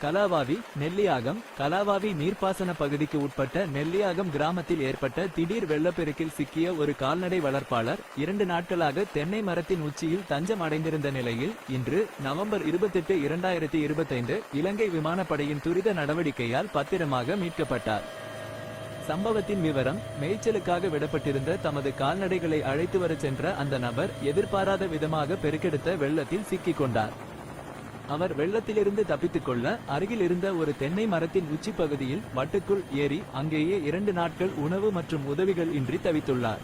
கலாவாவி நெல்லியாகம் கலாவாவி நீர்ப்பாசன பகுதிக்கு உட்பட்ட நெல்லியாகம் கிராமத்தில் ஏற்பட்ட திடீர் வெள்ளப்பெருக்கில் சிக்கிய ஒரு கால்நடை வளர்ப்பாளர் 2 நாட்களாக தென்னை மரத்தின் உச்சியில் தஞ்சம் அடைந்திருந்த நிலையில் இன்று நவம்பர் 28, 2025 இலங்கை விமானப்படையின் துரித நடவடிக்கையால் பத்திரமாக மீட்கப்பட்டார். சம்பவத்தின் விவரம்: மேய்ச்சலுக்காக விடப்பட்டிருந்த தமது கால்நடைகளை அழைத்து வரச் சென்ற அந்த நபர் எதிர்பாராத விதமாக பெருக்கெடுத்த வெள்ளத்தில் சிக்கிக் கொண்டார். அவர் வெள்ளத்திலிருந்து தப்பித்துக் கொள்ள அருகில் இருந்த ஒரு தென்னை மரத்தின் உச்சி பகுதியில் வட்டுக்குள் ஏறி அங்கேயே 2 நாட்கள் உணவு மற்றும் உதவிகள் இன்றி தவித்துள்ளார்.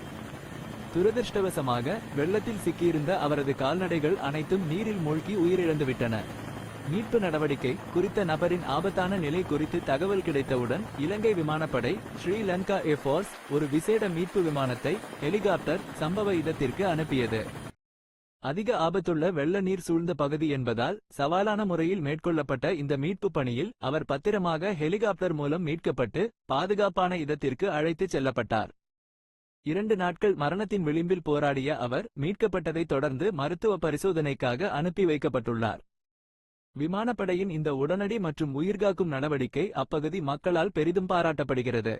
துரதிருஷ்டவசமாக வெள்ளத்தில் சிக்கியிருந்த அவரது கால்நடைகள் அனைத்தும் நீரில் மூழ்கி உயிரிழந்துவிட்டன. மீட்பு நடவடிக்கை: குறித்த நபரின் ஆபத்தான நிலை குறித்து தகவல் கிடைத்தவுடன் இலங்கை விமானப்படை ஸ்ரீலங்கா ஏர்ஃபோர்ஸ் ஒரு விசேட மீட்பு விமானத்தை ஹெலிகாப்டர் சம்பவ இடத்திற்கு அனுப்பியது. அதிக ஆபத்துள்ள வெள்ள நீர் சூழ்ந்த பகுதி என்பதால் சவாலான முறையில் மேற்கொள்ளப்பட்ட இந்த மீட்பு பணியில் அவர் பத்திரமாக ஹெலிகாப்டர் மூலம் மீட்கப்பட்டு பாதுகாப்பான இடத்திற்கு அழைத்துச் செல்லப்பட்டார். 2 நாட்கள் மரணத்தின் விளிம்பில் போராடிய அவர் மீட்கப்பட்டதைத் தொடர்ந்து மருத்துவ பரிசோதனைக்காக அனுப்பி வைக்கப்பட்டுள்ளார். விமானப்படையின் இந்த உடனடி மற்றும் உயிர்காக்கும் நடவடிக்கை அப்பகுதி மக்களால் பெரிதும் பாராட்டப்படுகிறது.